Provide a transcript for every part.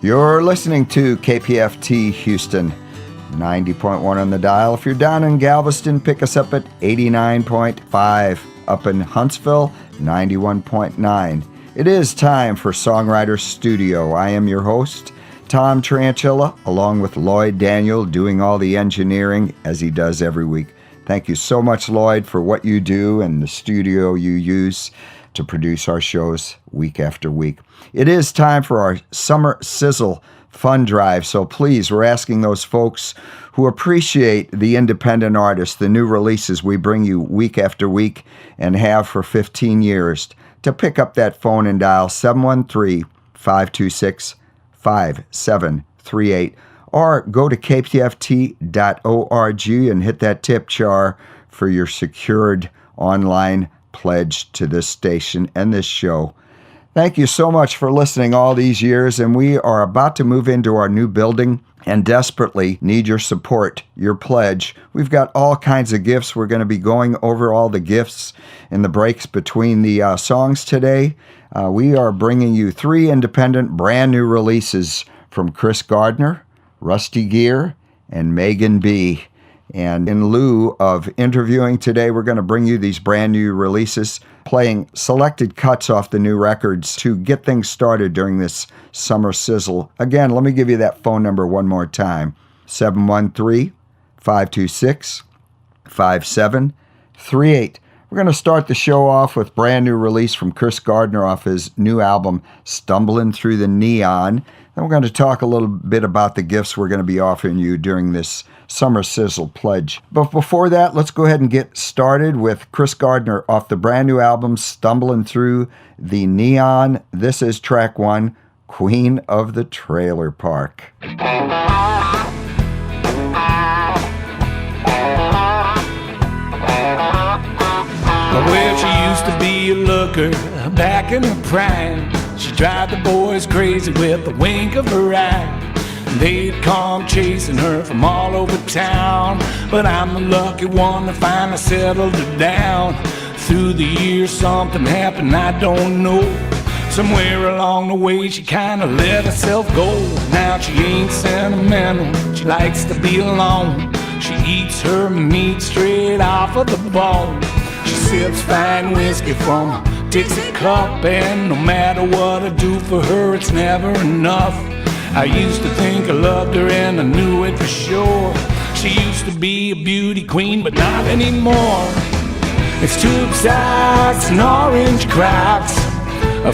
You're listening to KPFT Houston, 90.1 on the dial. If you're down in Galveston, pick us up at 89.5. Up in Huntsville, 91.9. It is time for Songwriter Studio. I am your host, Tom Tranchilla, along with Lloyd Daniel, doing all the engineering as he does every week. Thank you so much, Lloyd, for what you do and the studio you use to produce our shows week after week. It is time for our Summer Sizzle Fund Drive, so please, we're asking those folks who appreciate the independent artists, the new releases we bring you week after week and have for 15 years, to pick up that phone and dial 713-526-5738, or go to kpft.org and hit that tip jar for your secured online pledge to this station and this show. Thank you so much for listening all these years, and we are about to move into our new building and desperately need your support, your pledge. We've got all kinds of gifts. We're going to be going over all the gifts in the breaks between the songs today. We are bringing you 3 independent brand new releases from Chris Gardner, Rusty Gear, and Megan B. And in lieu of interviewing today, we're going to bring you these brand new releases, playing selected cuts off the new records to get things started during this summer sizzle. Again, let me give you that phone number one more time, 713-526-5738. We're going to start the show off with brand new release from Chris Gardner off his new album, Stumbling Through the Neon. Then we're going to talk a little bit about the gifts we're going to be offering you during this Summer Sizzle Pledge. But before that, let's go ahead and get started with Chris Gardner off the brand new album, Stumbling Through the Neon. This is track 1, Queen of the Trailer Park. Well, she used to be a looker back in her prime. She drive the boys crazy with the wink of her eye. They'd come chasing her from all over town, but I'm the lucky one that finally settled her down. Through the years something happened, I don't know. Somewhere along the way she kinda let herself go. Now she ain't sentimental, she likes to be alone. She eats her meat straight off of the bone. She sips fine whiskey from a Dixie cup, and no matter what I do for her, it's never enough. I used to think I loved her and I knew it for sure. She used to be a beauty queen, but not anymore. It's tube socks and orange Crocs,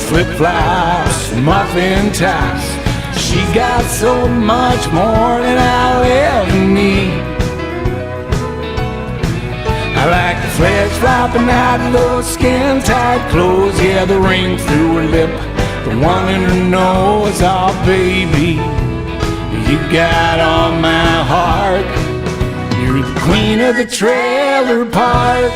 flip-flops and muffin tops. She got so much more than I'll ever need. I like the flesh flopping out of those skin-tight clothes. Yeah, the ring through her lip, the one in her nose. Oh, baby, you got on my heart. You're the queen of the trailer park.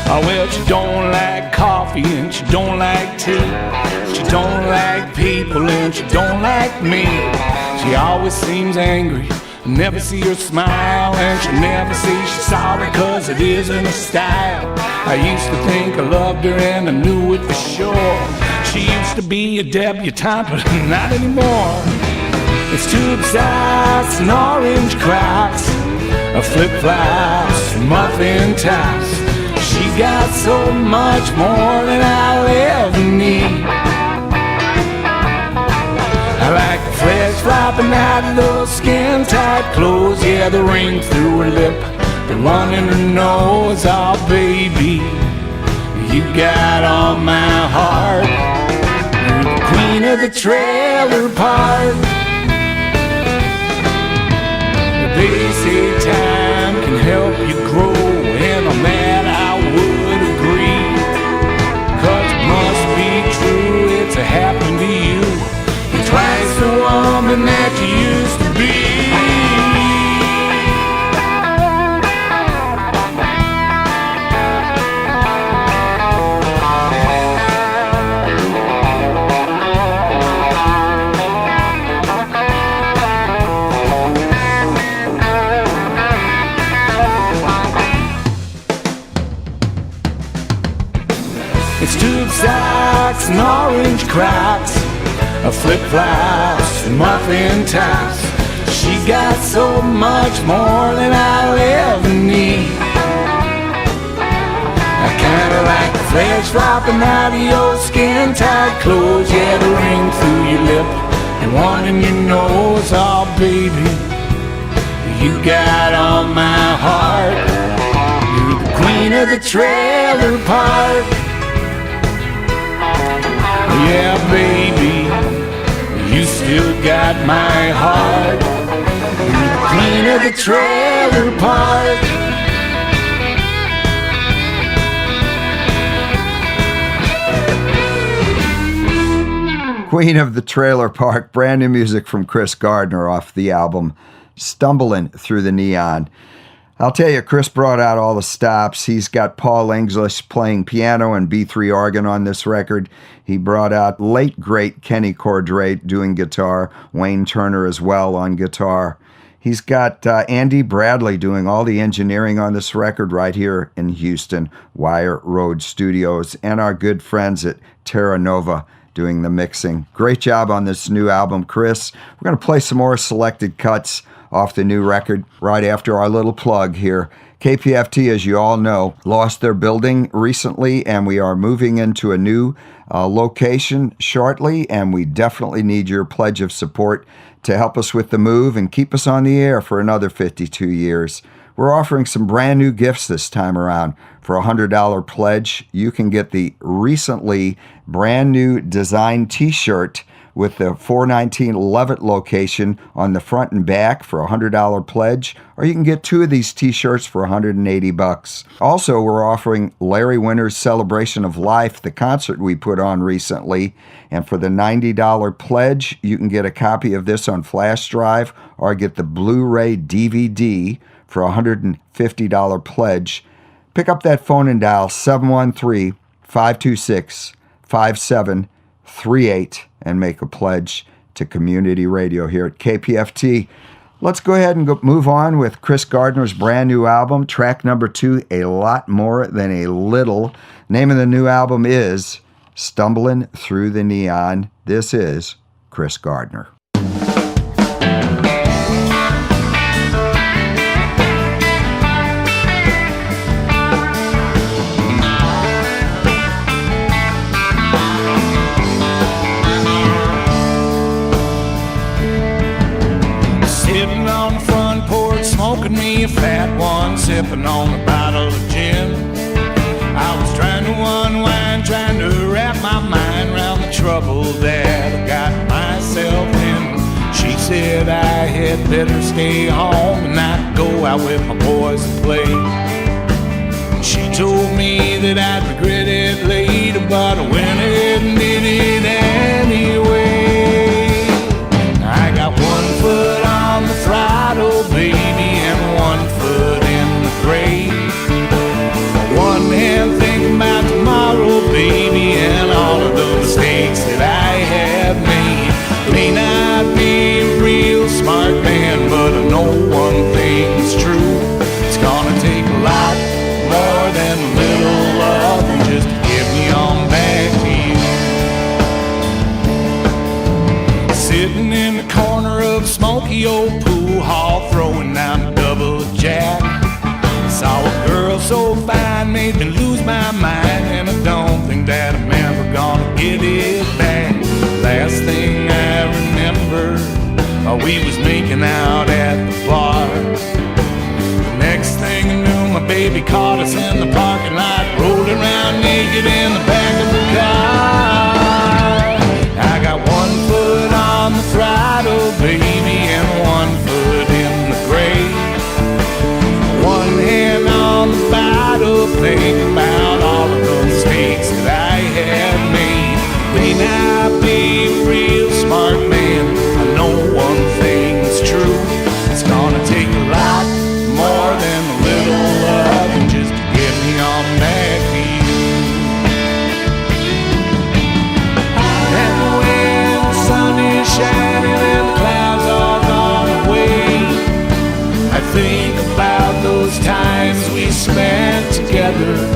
Oh, well, she don't like coffee and she don't like tea. She don't like people and she don't like me. She always seems angry, never see her smile, and she'll never say she's sorry, cause it isn't her style. I used to think I loved her and I knew it for sure. She used to be a debutante, but not anymore. It's tube socks and orange Crocs, flip-flops and muffin tops. She got so much more than I'll ever need. I like the flesh flopping out of those skin-tight clothes. Yeah, the ring through her lip, the one in her nose. Oh, baby, you got on my heart. You're the queen of the trailer park. They say time can help you grow, and on that I would agree. Cause it must be true, it's happened to you. You're twice the woman that you used to be. It's tube socks and orange Crocs, flip-flops and muffin tops. She got so much more than I'll ever need. I kinda like the flesh flopping out of your skin-tight clothes. Yeah, the ring through your lip and one in your nose. Oh, baby, you got all my heart. You're the queen of the trailer park. Yeah, baby, you still got my heart. You're the queen of the trailer park. Queen of the Trailer Park, brand new music from Chris Gardner off the album Stumbling Through the Neon. I'll tell you, Chris brought out all the stops. He's got Paul English playing piano and B3 organ on this record. He brought out late great Kenny Cordray doing guitar, Wayne Turner as well on guitar. He's got Andy Bradley doing all the engineering on this record right here in Houston, Wire Road Studios, and our good friends at Terra Nova doing the mixing. Great job on this new album, Chris. We're going to play some more selected cuts off the new record right after our little plug here. KPFT, as you all know, lost their building recently, and we are moving into a new location shortly, and we definitely need your pledge of support to help us with the move and keep us on the air for another 52 years. We're offering some brand new gifts this time around. For a $100 pledge, you can get the recently brand new design t-shirt with the 419 Levitt location on the front and back for a $100 pledge, or you can get two of these t-shirts for $180. Also, we're offering Larry Winter's Celebration of Life, the concert we put on recently, and for the $90 pledge, you can get a copy of this on flash drive or get the Blu-ray DVD for a $150 pledge. Pick up that phone and dial 713-526-5738 and make a pledge to community radio here at KPFT. Let's go ahead and move on with Chris Gardner's brand new album, track number 2, A Lot More Than a Little. Name of the new album is Stumbling Through the Neon. This is Chris Gardner. Me a fat one, sipping on a bottle of gin. I was trying to unwind, trying to wrap my mind around the trouble that I got myself in. She said I had better stay home and not go out with my boys and play. She told me that I'd regret it later, but I went ahead and did it anyway. I got one foot on the throttle, baby, one foot in the grave. One hand thinking about tomorrow, baby, and all of the mistakes that I have made. May not be a real smart man, but I know one thing's true. It's gonna take a lot more than a little love just to get me on back to you. Sitting in the corner of a smoky old pool hall, throwing down a double jack. Saw a girl so fine, made me lose my mind, and I don't think that I'm ever gonna get it back. Last thing I remember, we was making out at the bar. The next thing I knew, my baby caught us in the parking lot, rolled around naked in the back of the car. I got one foot on the throttle, baby, and one foot in the grave. One hand on the bottle, thinking about all of the mistakes that I had made. May not be a real smart man, I know one thing's true. It's gonna take a lot more than a little love just to get me on back to you. And when the sun is shining and the clouds are gone away, I think about those times we spent together.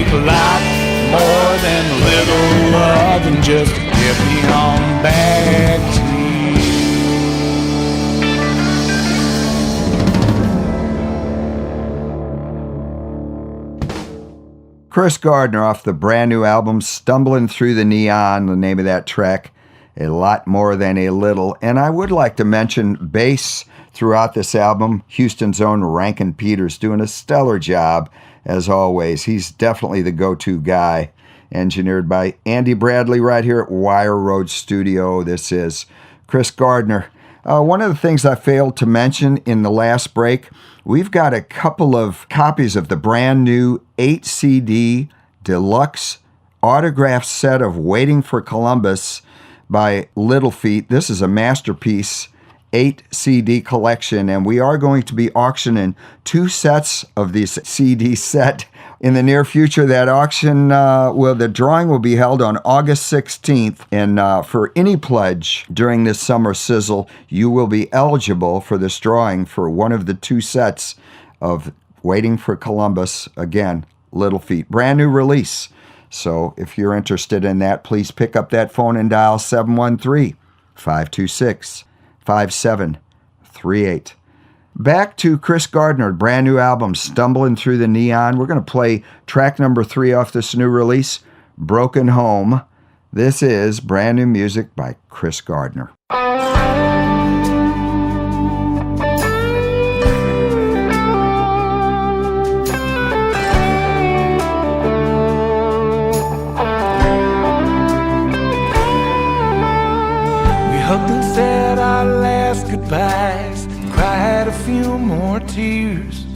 take a lot more than a little loving just to get me on back to you. Chris Gardner off the brand new album Stumbling Through the Neon, the name of that track, A Lot More Than a Little. And I would like to mention bass throughout this album. Houston's own Rankin Peters doing a stellar job, as always. He's definitely the go-to guy. Engineered by Andy Bradley right here at Wire Road Studio. This is Chris Gardner. One of the things I failed to mention in the last break, we've got a couple of copies of the brand new 8-CD deluxe autographed set of Waiting for Columbus by Little Feat. This is a masterpiece 8-CD collection, and we are going to be auctioning 2 sets of this CD set in the near future. That auction, the drawing will be held on August 16th, and for any pledge during this summer sizzle, you will be eligible for this drawing for one of the 2 sets of Waiting for Columbus, again, Little Feat. Brand new release. So if you're interested in that, please pick up that phone and dial 713-526-5738. Back to Chris Gardner, brand new album, Stumbling Through the Neon. We're going to play track number 3 off this new release, Broken Home. This is brand new music by Chris Gardner. We hugged and said our last goodbyes, cried a few more tears.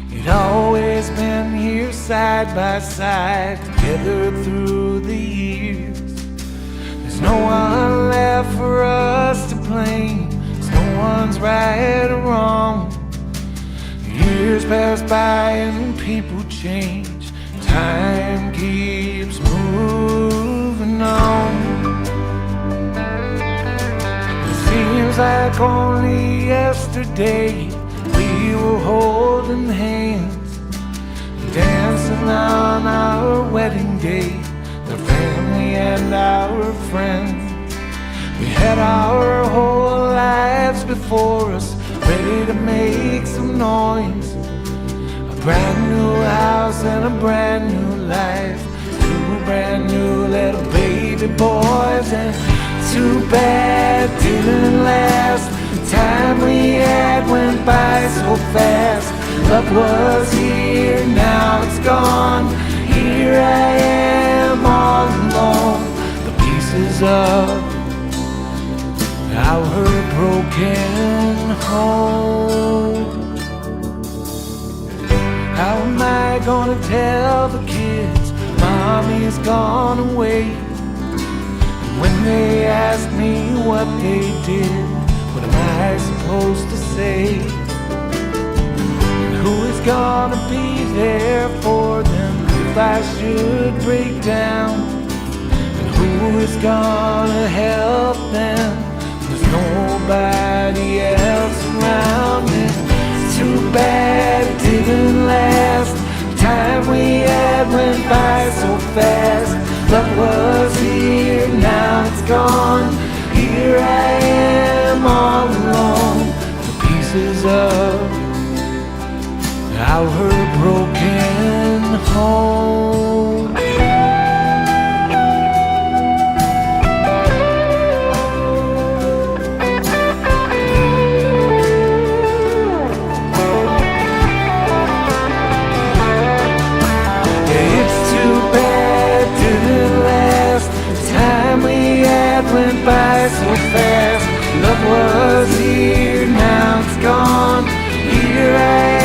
You'd always been here side by side, together through the years. There's no one left for us to blame, there's no one's right or wrong. Years pass by and people change, time keeps moving on. Seems like only yesterday we were holding hands, dancing on our wedding day, the family and our friends. We had our whole lives before us, ready to make some noise. A brand new house and a brand new life, 2 brand new little baby boys, and too bad didn't last. The time we had went by so fast. Love was here, now it's gone. Here I am all alone. The pieces of our broken home. How am I gonna tell the kids Mommy's gone away? When they ask me what they did, what am I supposed to say? And who is gonna be there for them if I should break down? And who is gonna help them? There's nobody else around. It's too bad it didn't last. The time we had went by so fast. Love was here, now it's gone. Here I am all alone. The pieces of our broken home. Went by so fast. Love was here, now it's gone. Here I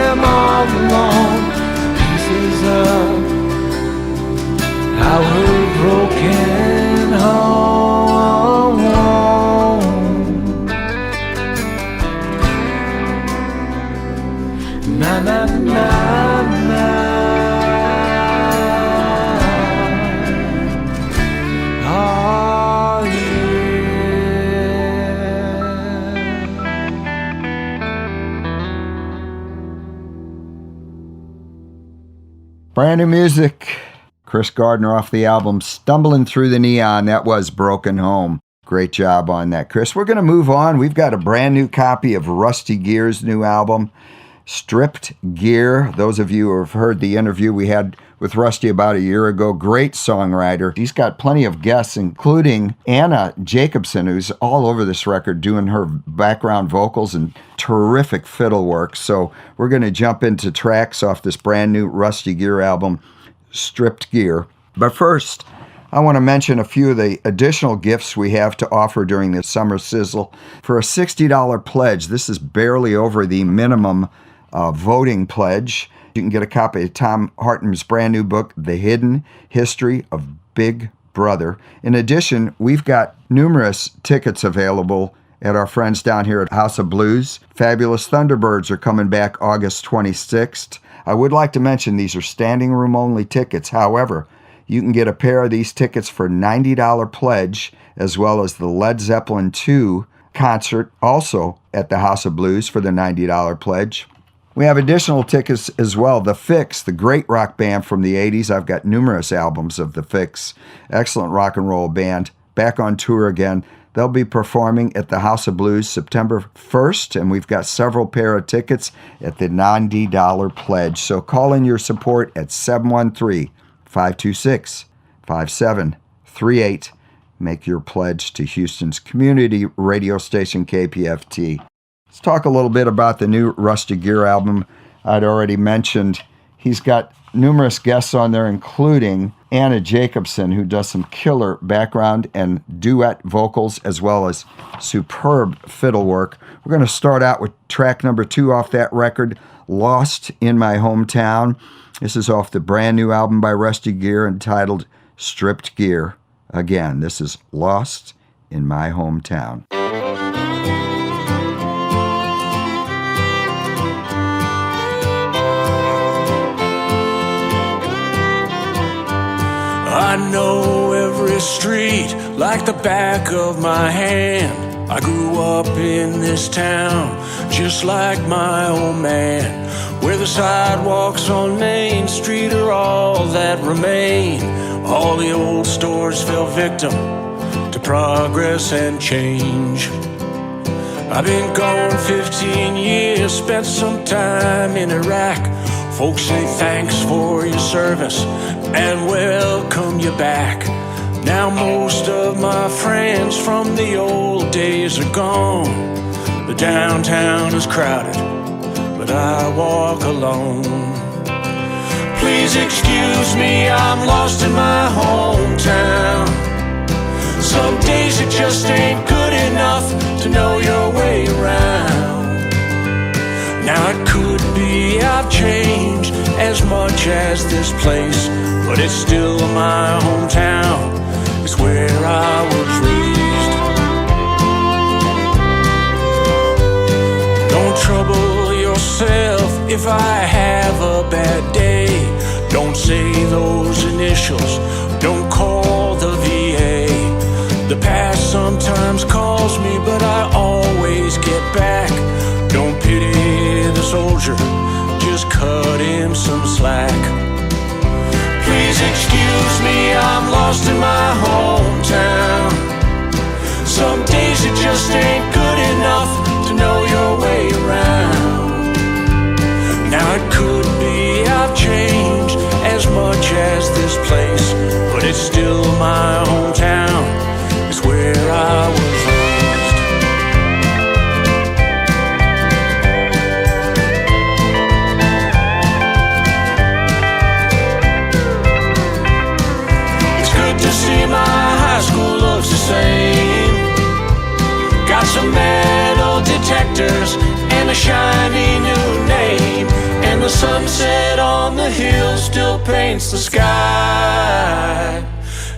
am all alone. Pieces of Brand new music. Chris Gardner off the album Stumbling Through the Neon. That was Broken Home. Great job on that, Chris. We're going to move on. We've got a brand new copy of Rusty Gear's new album, Stripped Gear. Those of you who have heard the interview we had with Rusty about a year ago, great songwriter. He's got plenty of guests, including Anna Jacobson, who's all over this record doing her background vocals and terrific fiddle work. So we're going to jump into tracks off this brand new Rusty Gear album, Stripped Gear. But first, I want to mention a few of the additional gifts we have to offer during the summer sizzle. For a $60 pledge, this is barely over the minimum voting pledge. You can get a copy of Tom Hartman's brand new book, The Hidden History of Big Brother. In addition, we've got numerous tickets available at our friends down here at House of Blues. Fabulous Thunderbirds are coming back August 26th. I would like to mention these are standing room only tickets. However, you can get a pair of these tickets for $90 pledge, as well as the Led Zeppelin II concert, also at the House of Blues for the $90 pledge. We have additional tickets as well. The Fix, the great rock band from the 80s. I've got numerous albums of The Fix. Excellent rock and roll band. Back on tour again. They'll be performing at the House of Blues September 1st, and we've got several pair of tickets at the $90 pledge. So call in your support at 713-526-5738. Make your pledge to Houston's community radio station, KPFT. Let's talk a little bit about the new Rusty Gear album. I'd already mentioned he's got numerous guests on there, including Anna Jacobson, who does some killer background and duet vocals, as well as superb fiddle work. We're going to start out with track number 2 off that record, Lost in My Hometown. This is off the brand new album by Rusty Gear entitled Stripped Gear. Again, this is Lost in My Hometown. I know every street like the back of my hand. I grew up in this town just like my old man, where the sidewalks on Main Street are all that remain. All the old stores fell victim to progress and change. I've been gone 15 years, spent some time in Iraq. Folks say thanks for your service and welcome you back. Now most of my friends from the old days are gone. The downtown is crowded, but I walk alone. Please excuse me, I'm lost in my hometown. Some days it just ain't good enough to know your way around. Now it could be I've changed as much as this place, but it's still my hometown. It's where I was raised. Don't trouble yourself if I have a bad day. Don't say those initials, don't call the VA. The past sometimes calls me, but I always get back. Don't pity the soldier, just cut him some slack. Please excuse me, I'm lost in my hometown. Some days it just ain't good enough to know your way around. Now it could be I've changed as much as this place, but it's still my hometown. It's where I was raised. It's good to see my high school looks the same. Got some metal detectors and a shiny new name, and the sunset on the hill still paints the sky.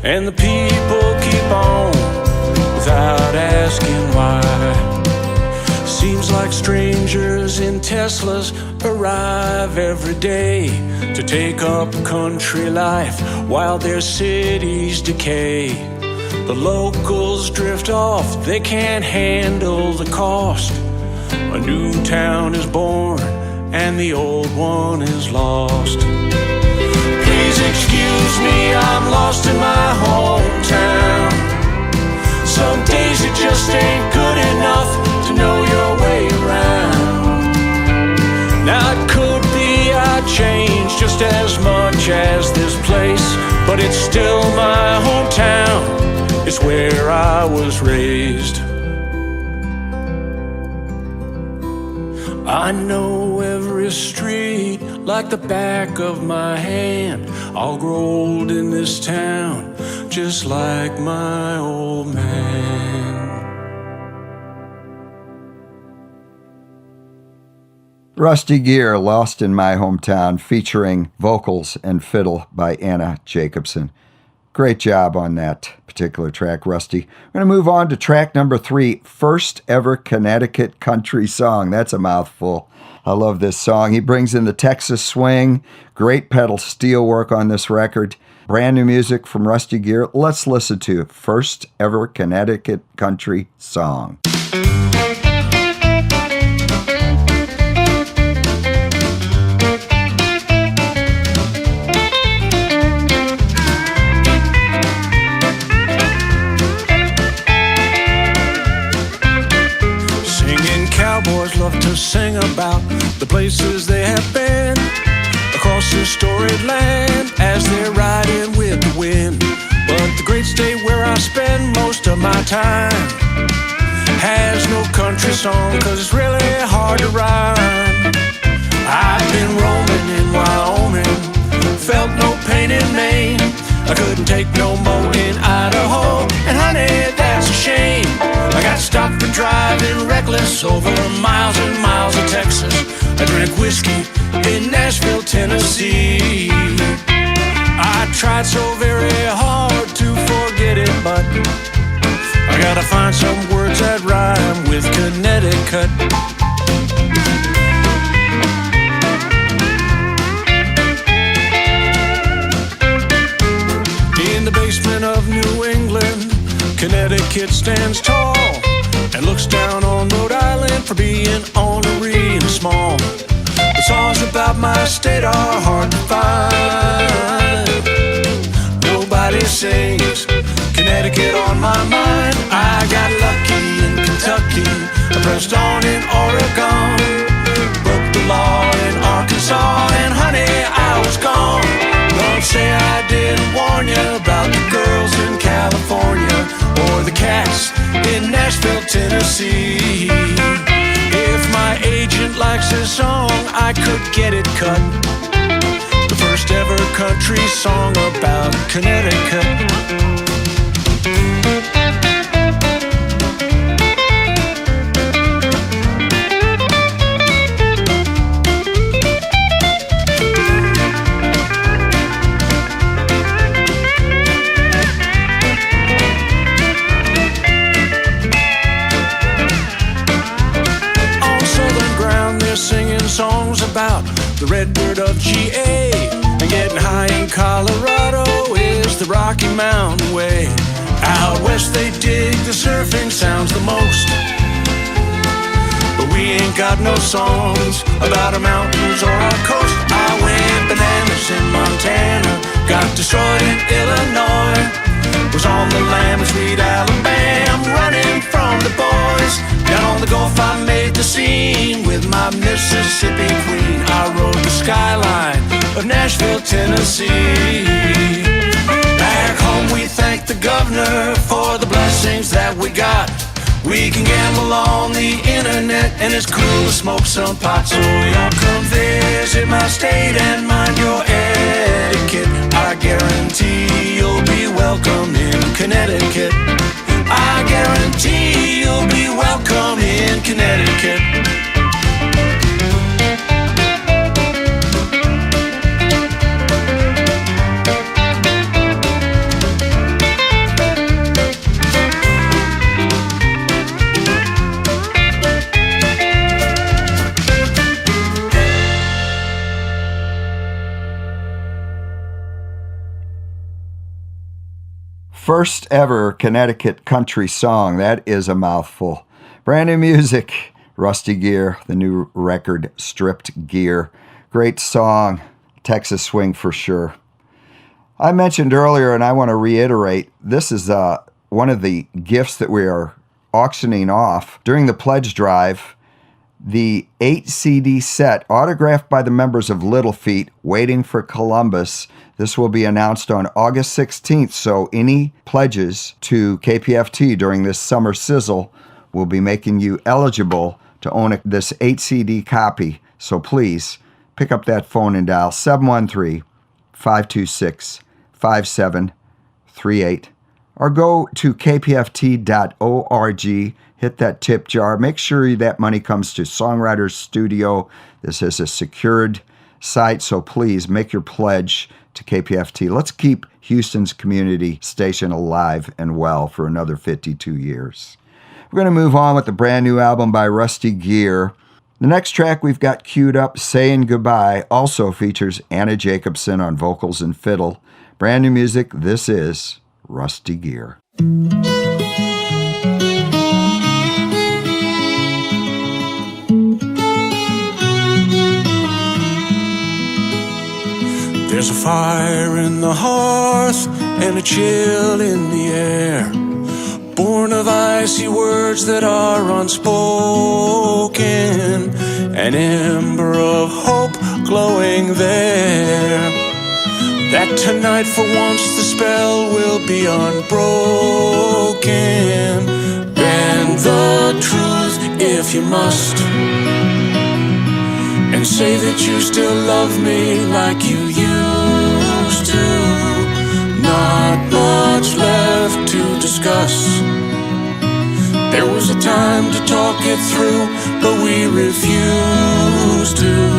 And the people keep on without asking why. Seems like strangers in Teslas arrive every day to take up country life while their cities decay. The locals drift off, they can't handle the cost. A new town is born and the old one is lost. Please excuse me, I'm lost in my hometown. Some days it just ain't good enough to know your way around. Now it could be I changed just as much as this place, but it's still my hometown. It's where I was raised. I know every street like the back of my hand. I'll grow old in this town just like my old man. Rusty Gear, Lost in My Hometown, featuring vocals and fiddle by Anna Jacobson. Great job on that particular track, Rusty. We're going to move on to track number 3, First Ever Connecticut Country Song. That's a mouthful. I love this song. He brings in the Texas swing, great pedal steel work on this record. Brand new music from Rusty Gear. Let's listen to First Ever Connecticut Country Song. Cowboys love to sing about the places they have been across this storied land as they're riding with the wind. But the great state where I spend most of my time has no country song, 'cause it's really hard to rhyme. I've been roaming in Wyoming, felt no pain in Maine. I couldn't take no more in Idaho, and honey, that's a shame. I got stopped for driving reckless over miles and miles of Texas. I drank whiskey in Nashville, Tennessee. I tried so very hard to forget it, but I gotta find some words that rhyme with Connecticut. In the basement of New England, Connecticut stands tall and looks down on Rhode Island for being ornery and small. The songs about my state are hard to find. Nobody sings Connecticut on my mind. I got lucky in Kentucky, I pressed on in Oregon, broke the law in Arkansas, and honey, I was gone. Don't say I didn't warn you about the girls in California or the cats in Nashville, Tennessee. If my agent likes this song, I could get it cut. The first ever country song about Connecticut. Songs about the redbird of GA, and getting high in Colorado is the Rocky Mountain way. Out west they dig the surfing sounds the most, but we ain't got no songs about our mountains or our coast. I went bananas in Montana, got destroyed in Illinois, was on the lam in sweet Alabama, running from the boys. Down on the Gulf I made the scene with my Mississippi queen. I rode the skyline of Nashville, Tennessee. Back home we thank the governor for the blessings that we got. We can gamble on the internet, and it's cool to smoke some pot. So y'all come visit my state and mind your etiquette. I guarantee you'll be welcome in Connecticut. I guarantee you'll be welcome in Connecticut. First ever Connecticut country song. That is a mouthful. Brand new music. Rusty Gear, the new record, Stripped Gear. Great song. Texas swing for sure. I mentioned earlier, and I want to reiterate, this is one of the gifts that we are auctioning off during the pledge drive. The 8 CD set autographed by the members of Little Feat, Waiting for Columbus. This will be announced on August 16th, so any pledges to KPFT during this summer sizzle will be making you eligible to own this 8 CD copy. So please pick up that phone and dial 713-526-5738 or go to kpft.org. Hit that tip jar. Make sure that money comes to Songwriter Studio. This is a secured site, so please make your pledge to KPFT. Let's keep Houston's community station alive and well for another 52 years. We're going to move on with the brand new album by Rusty Gear. The next track we've got queued up, Saying Goodbye, also features Anna Jacobson on vocals and fiddle. Brand new music, this is Rusty Gear. There's a fire in the hearth and a chill in the air, born of icy words that are unspoken, an ember of hope glowing there, that tonight for once the spell will be unbroken. Bend the truth if you must, and say that you still love me like you used to. Not much left to discuss. There was a time to talk it through, but we refused to.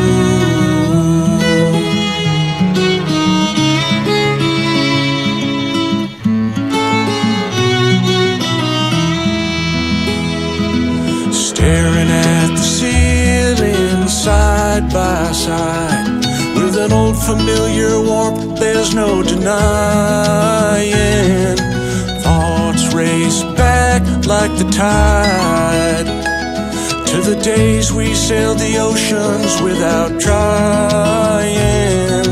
Staring at the ceiling side by side, with an old familiar warmth there's no denying. Thoughts race back like the tide to the days we sailed the oceans without trying.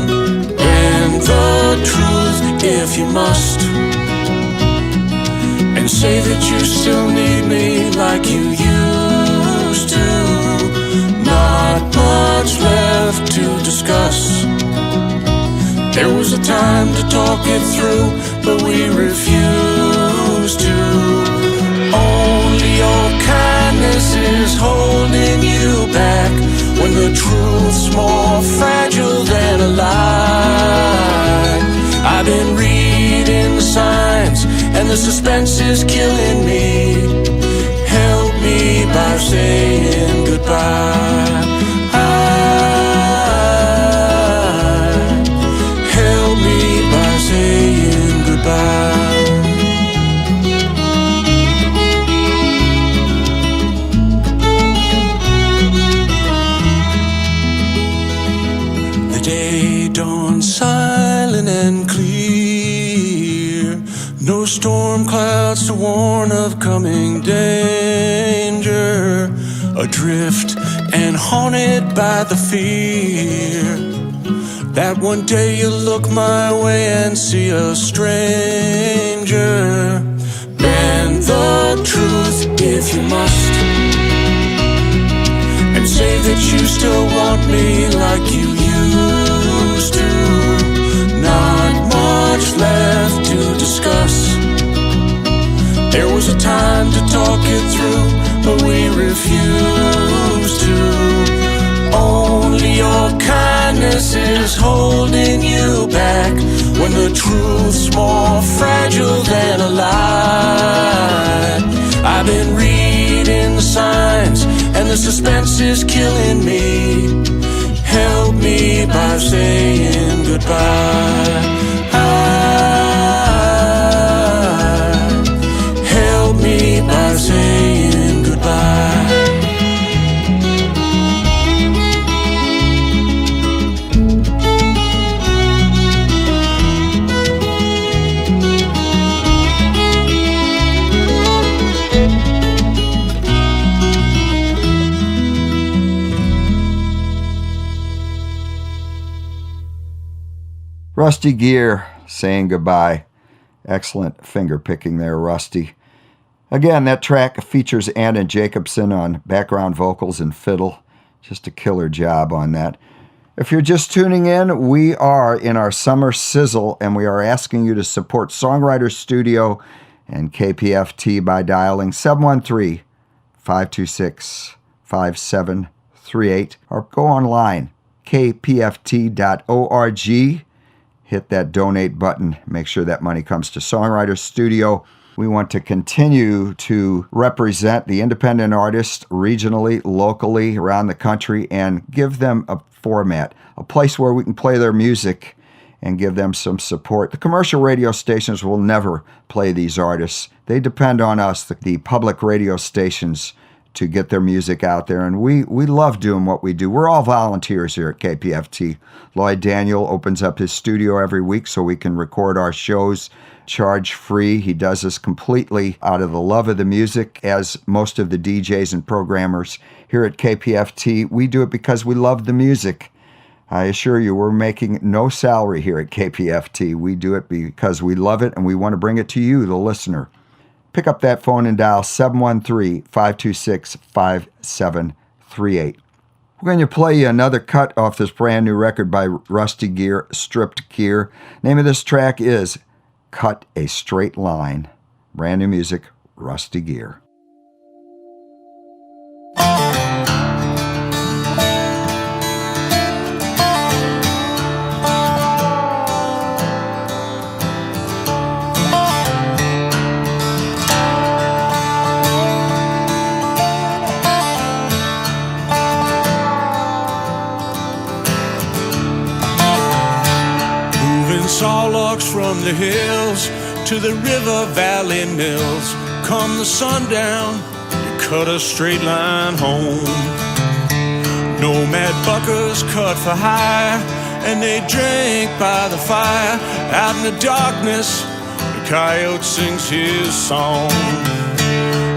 And the truth if you must, and say that you still need me like you used to. Not much left to discuss. There was a time to talk it through, but we refused to. Only your kindness is holding you back, when the truth's more fragile than a lie. I've been reading the signs, and the suspense is killing me. Help me by saying goodbye. Help me by saying goodbye. The day dawns silent and clear, no storm clouds to warn of coming danger. Adrift and haunted by the fear that one day you'll look my way and see a stranger. Bend the truth if you must, and say that you still want me like you used to. Not much left to discuss. There was a time to talk it through, but we refused to. Only your kindness is holding you back, when the truth's more fragile than a lie. I've been reading the signs, and the suspense is killing me. Help me by saying goodbye. Help me by saying goodbye. Rusty Gear, saying goodbye. Excellent finger picking there, Rusty. Again, that track features Anna Jacobson on background vocals and fiddle. Just a killer job on that. If you're just tuning in, we are in our summer sizzle, and we are asking you to support Songwriter Studio and KPFT by dialing 713-526-5738, or go online, kpft.org. Hit that donate button. Make sure that money comes to Songwriter Studio. We want to continue to represent the independent artists regionally, locally, around the country, and give them a format, a place where we can play their music and give them some support. The commercial radio stations will never play these artists. They depend on us, the public radio stations, to get their music out there, and we love doing what we do. We're all volunteers here at KPFT. Lloyd Daniel opens up his studio every week so we can record our shows charge-free. He does this completely out of the love of the music, as most of the DJs and programmers here at KPFT. We do it because we love the music. I assure you, we're making no salary here at KPFT. We do it because we love it, and we want to bring it to you, the listener. Pick up that phone and dial 713-526-5738. We're going to play you another cut off this brand new record by Rusty Gear, Stripped Gear. Name of this track is Cut a Straight Line. Brand new music, Rusty Gear. Saw logs from the hills to the river valley mills. Come the sundown, you cut a straight line home. Nomad buckers cut for hire, and they drink by the fire. Out in the darkness, the coyote sings his song.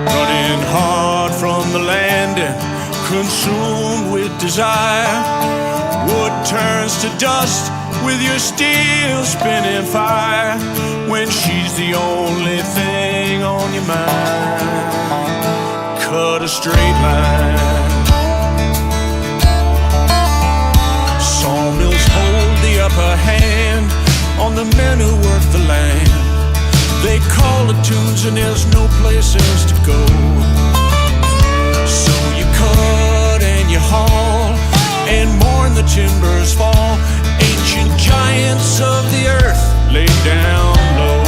Running hard from the landing, consumed with desire. Wood turns to dust with your steel spinning fire, when she's the only thing on your mind. Cut a straight line. Sawmills hold the upper hand on the men who work the land. They call the tunes and there's no place else to go. So you cut and you haul and mourn the timbers fall. Ancient giants of the earth laid down low.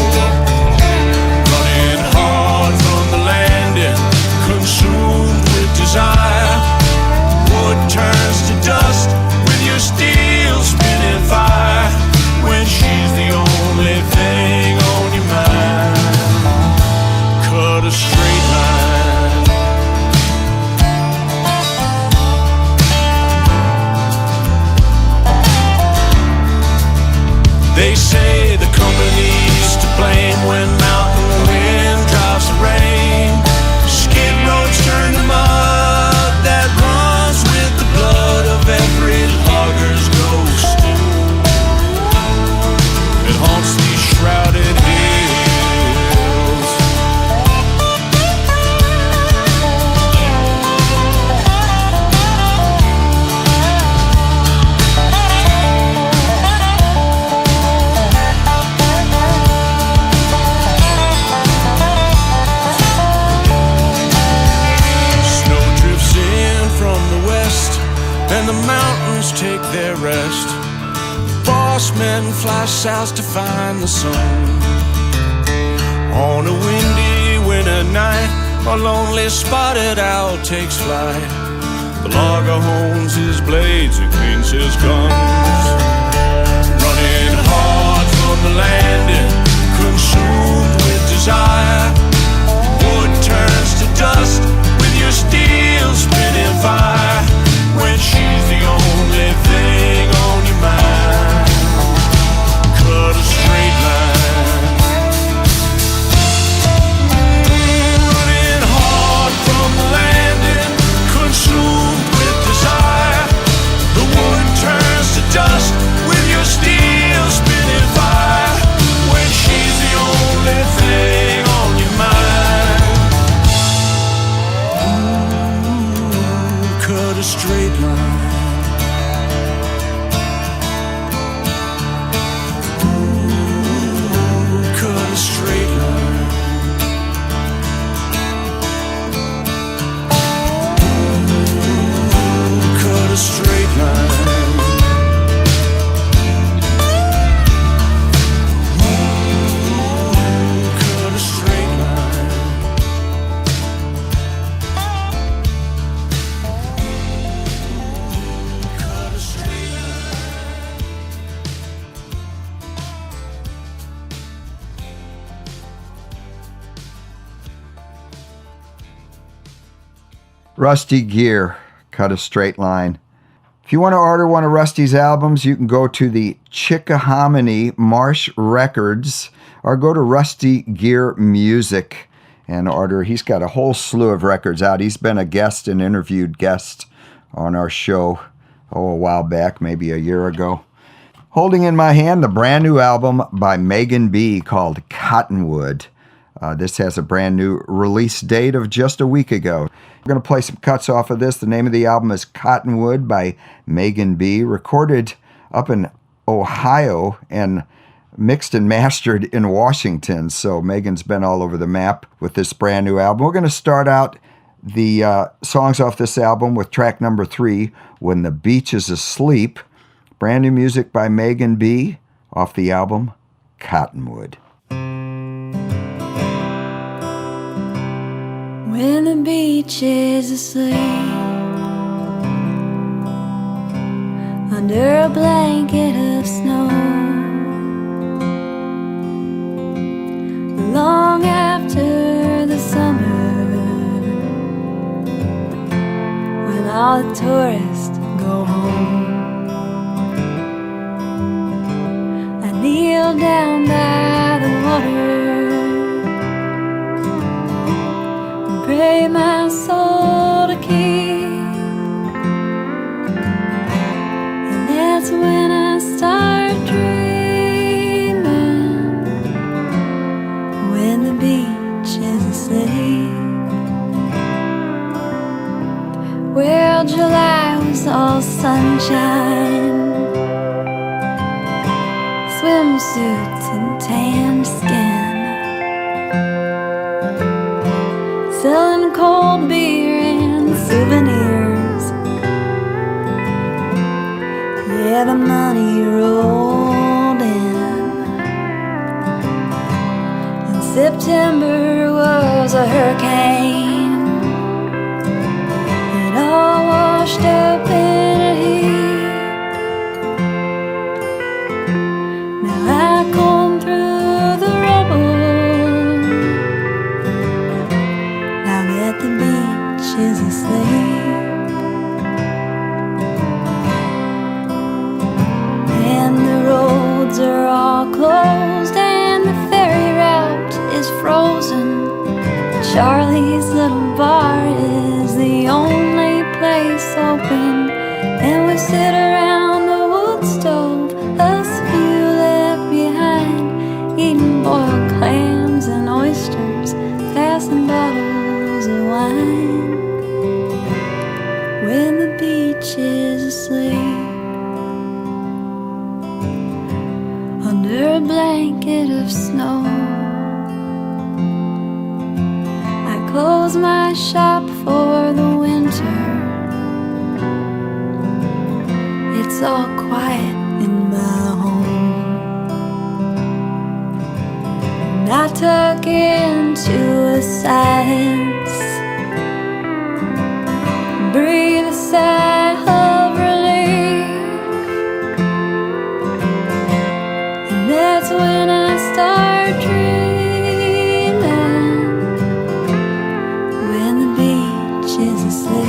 Running hard from the landing, consumed with desire. Wood turns to dust with your steel spinning fire, when she's the only thing on your mind. Cut a straight line. They say the company's to blame when mountain wind drives the rain. Skid roads turn to mud that runs with the blood of every logger's ghost. It haunts these shrouded hills. And the mountains take their rest. Boss men fly south to find the sun. On a windy winter night, a lonely spotted owl takes flight. The logger hones his blades and cleans his guns. Running hard from the landing, consumed with desire. Wood turns to dust with your steel spinning fire, when she's the only thing on your mind. Cut a straight line. Running hard from the landing, consumed with desire. The wood turns to dust with your steel spinning fire, Rusty Gear, Cut a Straight Line. If you want to order one of Rusty's albums, you can go to the Chickahominy Marsh Records or go to Rusty Gear Music and order. He's got a whole slew of records out. He's been a guest and interviewed guest on our show, a while back, maybe a year ago. Holding in my hand the brand new album by Megan B called Cottonwood. This has a brand new release date of just a week ago. We're going to play some cuts off of this. The name of the album is Cottonwood by Megan B, recorded up in Ohio and mixed and mastered in Washington. So Megan's been all over the map with this brand new album. We're going to start out the songs off this album with track number 3, When the Beach is Asleep. Brand new music by Megan B off the album Cottonwood. When the beach is asleep, under a blanket of snow, long after the summer, when all the tourists go home, I kneel down by the water, pray my soul to keep, and that's when I start dreaming, when the beach is asleep. Well, July was all sunshine, swimsuits and tanned skin, selling cold beer and souvenirs. Yeah, the money rolled in, and September was a hurricane. It all washed up in a heap. Now I comb through the rubble, now that the beach is asleep, and the roads are all closed and the ferry route is frozen. Charlie's little bar is the only place open, and we sit around the wood stove, us few left behind, eating boiled clams and oysters, passing bottles of wine. When the beach is asleep, under a blanket of snow, I close my shop for the winter. It's all quiet in my home, and I tuck into a silence, breathe a sigh of relief, and that's when I start dreaming, when the beach is asleep.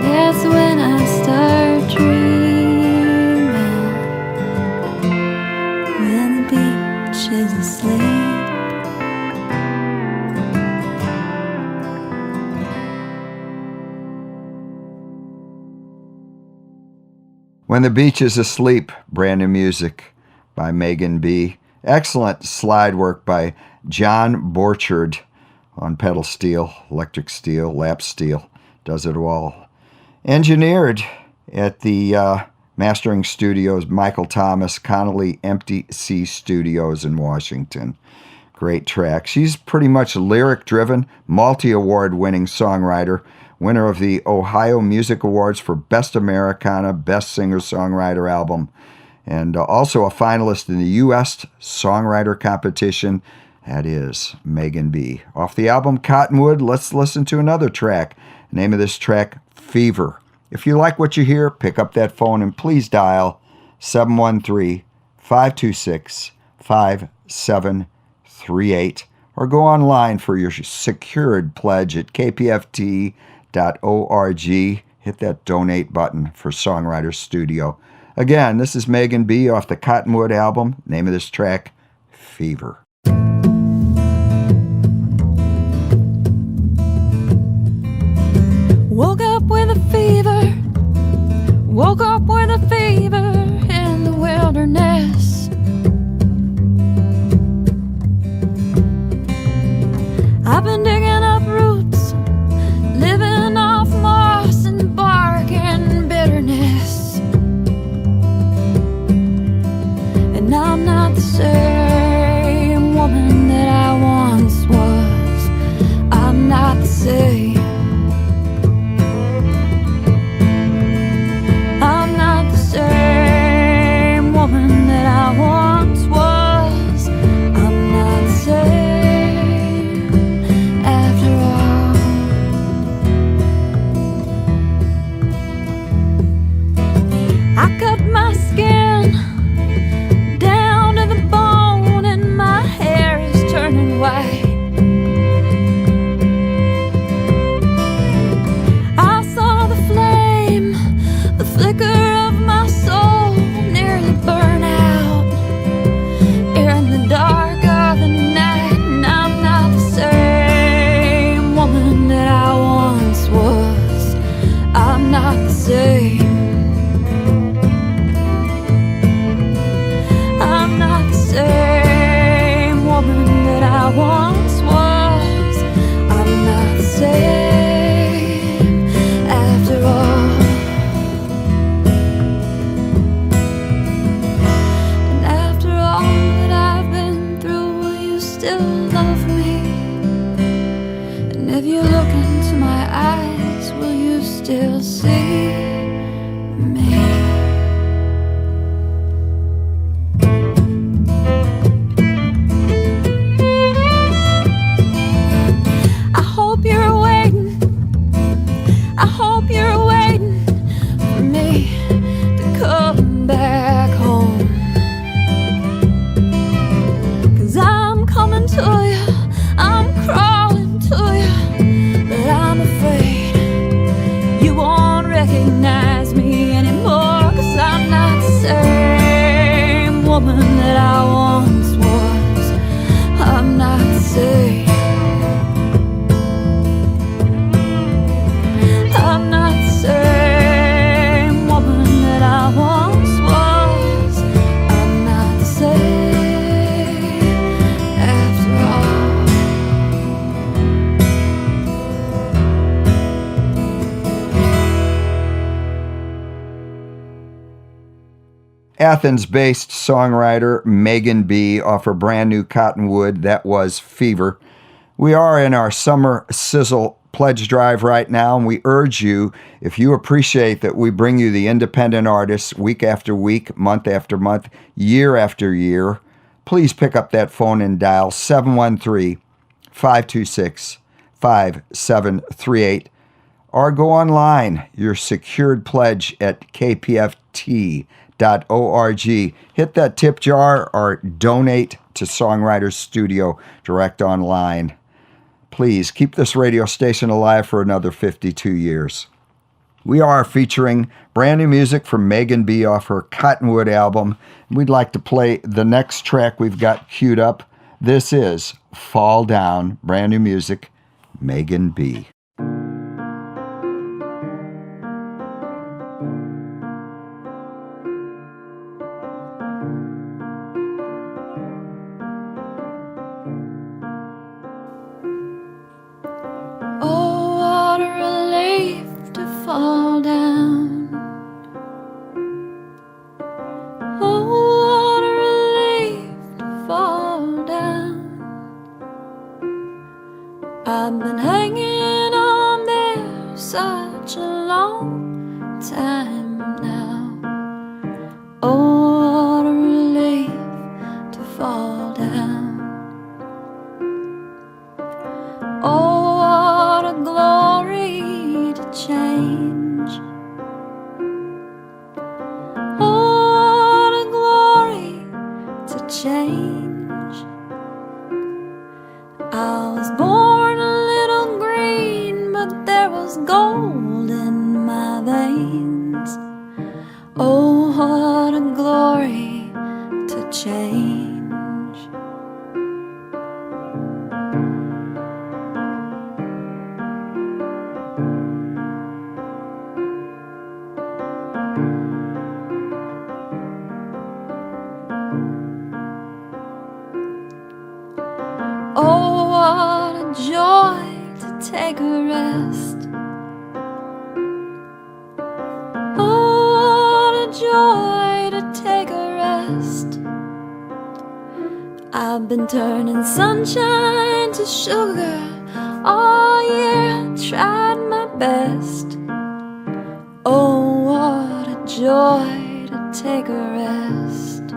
That's when I start dreaming, when the beach is asleep. When the Beach is Asleep, brand new music by Megan B. Excellent slide work by John Borchard on pedal steel, electric steel, lap steel. Does it all. Engineered at the mastering studios, Michael Thomas, Connolly Empty Sea Studios in Washington. Great track. She's pretty much lyric-driven, multi-award winning songwriter, winner of the Ohio Music Awards for Best Americana, Best Singer-Songwriter Album, and also a finalist in the U.S. Songwriter Competition. That is Megan B. Off the album Cottonwood, let's listen to another track. The name of this track, Fever. If you like what you hear, pick up that phone and please dial 713-526-5738. or go online for your secured pledge at kpft.org. Hit that donate button for Songwriter Studio. Again, this is Megan B. off the Cottonwood album. Name of this track, Fever. Woke up with a fever. Woke up with a fever in the wilderness. I've been digging up roots, living off moss and bark and bitterness. And I'm not the same woman that I once was. I'm not the same. I'm not the same woman that I once was. I'm not the same after all. I cut my skin down to the bone and my hair is turning white. I saw the flame, the flicker of my soul nearly burn out in the dark of the night. And I'm not the same woman that I once was. I'm not the same. I'm not the same woman that I once was. I'm not the same after all. And after all that I've been through, will you still love me? And if you look into my eyes, will you still see me? I hope you're waiting. I hope you're waiting for me to come back home. 'Cause I'm coming to you, I'm crawling to you, but I'm afraid you won't recognize me anymore. 'Cause I'm not the same woman that I once was. I'm not the same. I'm not the same woman that I once was. I'm not the same after all. Athens-based songwriter Megan B. off her brand new Cottonwood, that was Fever. We are in our summer sizzle pledge drive right now, and we urge you, if you appreciate that we bring you the independent artists week after week, month after month, year after year, please pick up that phone and dial 713-526-5738, or go online, your secured pledge at kpft.org. Hit that tip jar or donate to Songwriter Studio direct online. Please keep this radio station alive for another 52 years. We are featuring brand new music from Megan B. off her Cottonwood album. We'd like to play the next track we've got queued up. This is Fall Down, brand new music, Megan B. Oh, what a relief to fall down. Oh, what a relief to fall down. I've been hanging on there such a long time now. Oh, what a relief to fall down. Oh, what a glory to change. Oh, what a glory to change. Oh, what a joy to take a rest. Oh, what a joy to take a rest. I've been turning sunshine to sugar all year, tried my best. Oh, what a joy to take a rest.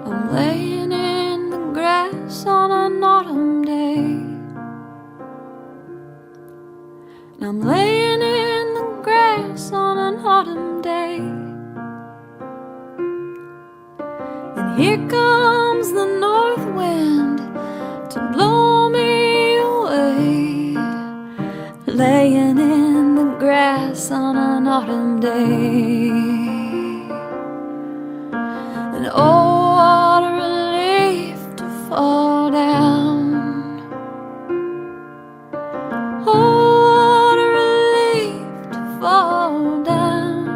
I'm laying in the grass on an autumn day, and I'm laying in the grass on an autumn day. And here comes the north wind to blow me away, laying in the grass on an autumn day. And oh, what a relief to fall down. Oh, what a relief to fall down.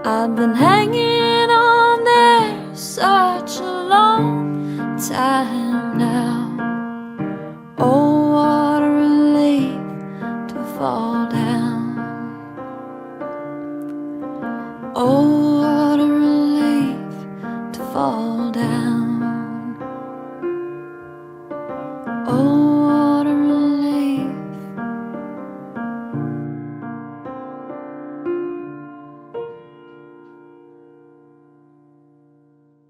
I've been hanging on there such a long time now. Oh, what a relief to fall down. Oh, what a relief to fall down. Oh, what a relief.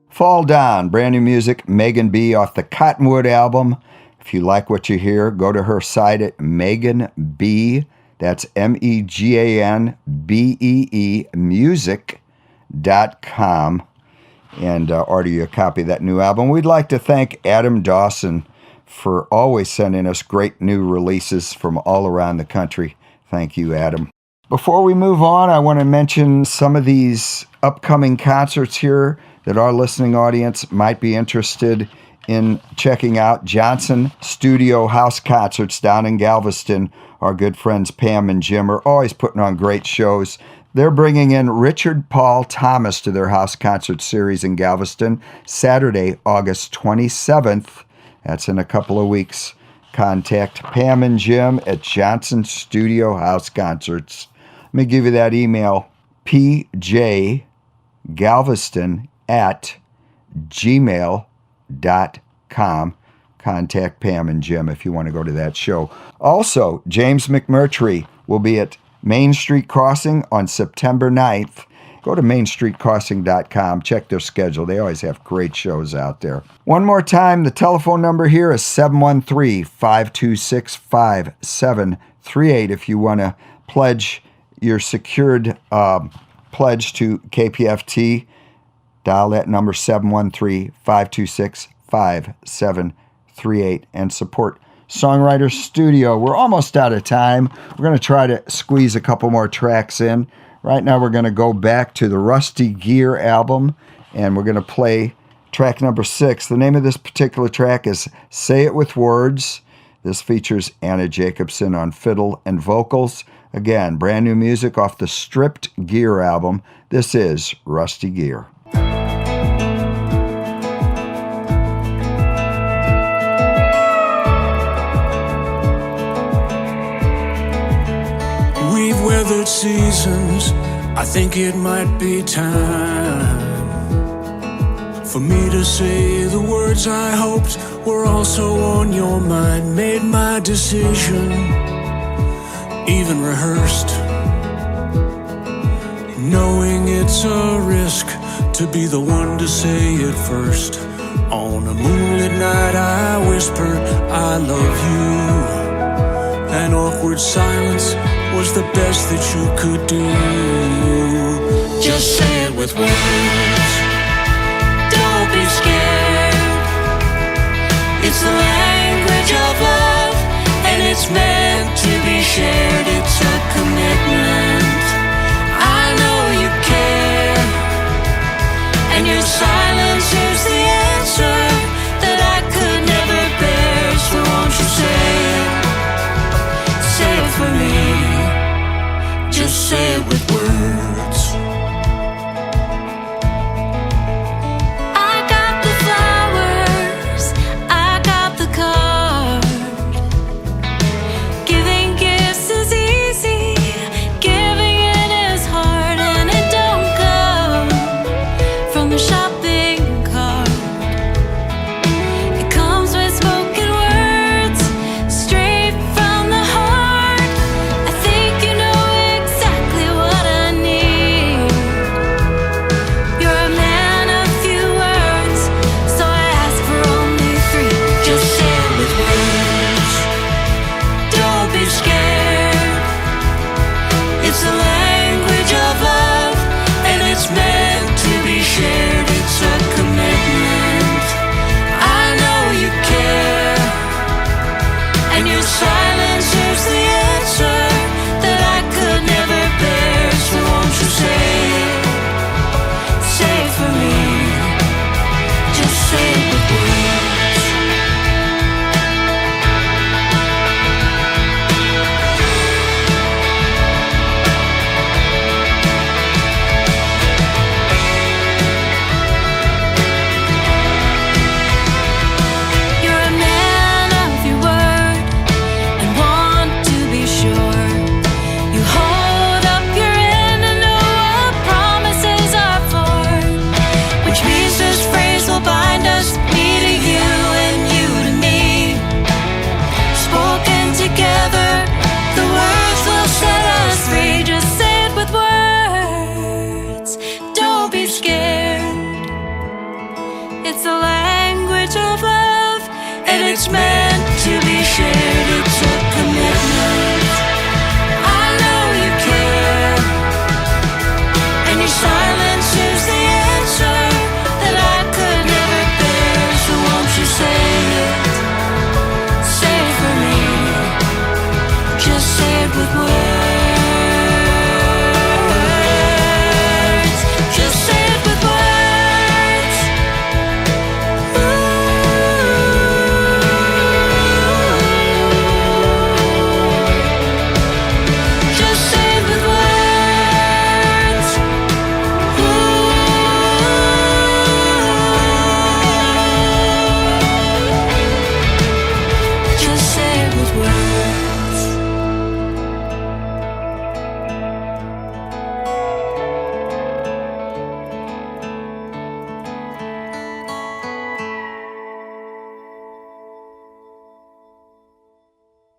Fall Down, brand new music, Megan B. off the Cottonwood album. If you like what you hear, go to her site at Megan B. That's MEGANBEE music.com and order you a copy of that new album. We'd like to thank Adam Dawson for always sending us great new releases from all around the country. Thank you, Adam. Before we move on, I want to mention some of these upcoming concerts here that our listening audience might be interested in checking out. Johnson Studio House Concerts down in Galveston. Our good friends Pam and Jim are always putting on great shows. They're bringing in Richard Paul Thomas to their house concert series in Galveston, Saturday, August 27th. That's in a couple of weeks. Contact Pam and Jim at Johnson Studio House Concerts. Let me give you that email, pjgalveston@gmail.com. Contact Pam and Jim if you want to go to that show. Also, James McMurtry will be at Main Street Crossing on September 9th. Go to mainstreetcrossing.com. Check their schedule. They always have great shows out there. One more time, the telephone number here is 713-526-5738 if you want to pledge your secured pledge to KPFT. Dial that number 713-526-5738 and support Songwriter Studio. We're almost out of time. We're going to try to squeeze a couple more tracks in. Right now we're going to go back to the Rusty Gear album and we're going to play track number 6. The name of this particular track is Say It With Words. This features Anna Jacobson on fiddle and vocals. Again, brand new music off the Stripped Gear album. This is Rusty Gear. We've weathered seasons, I think it might be time for me to say the words I hoped were also on your mind. Made my decision, even rehearsed, knowing it's a risk to be the one to say it first. On a moonlit night I whispered, I love you. An awkward silence was the best that you could do. Just say it with words, don't be scared. It's the language of love, and it's meant to be shared. It's a commitment, I know you care, and your silence is the answer that I could never bear. So won't you say it for me? Just say it with words. I got the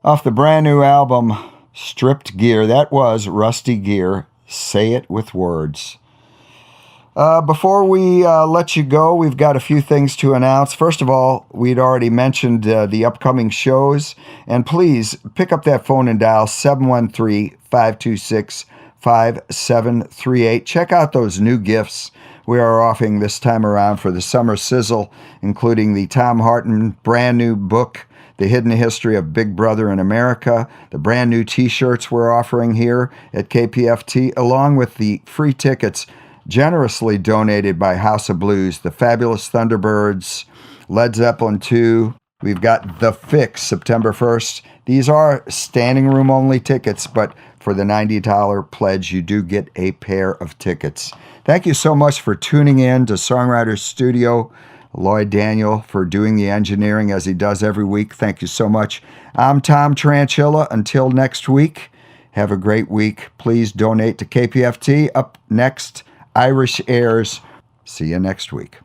Off the brand new album, Stripped Gear. That was Rusty Gear, Say It With Words. Before we let you go, we've got a few things to announce. First of all, we'd already mentioned the upcoming shows. And please pick up that phone and dial 713-526-5738. Check out those new gifts we are offering this time around for the summer sizzle, including the Tom Harton brand new book, The Hidden History of Big Brother in America, the brand new t-shirts we're offering here at KPFT, along with the free tickets generously donated by House of Blues, the Fabulous Thunderbirds, Led Zeppelin 2. We've got The Fix, September 1st. These are standing room only tickets, but for the $90 pledge, you do get a pair of tickets. Thank you so much for tuning in to Songwriter Studio. Lloyd Daniel for doing the engineering as he does every week. Thank you so much. I'm Tom Tranchilla. Until next week, have a great week. Please donate to KPFT. Up next, Irish Airs. See you next week.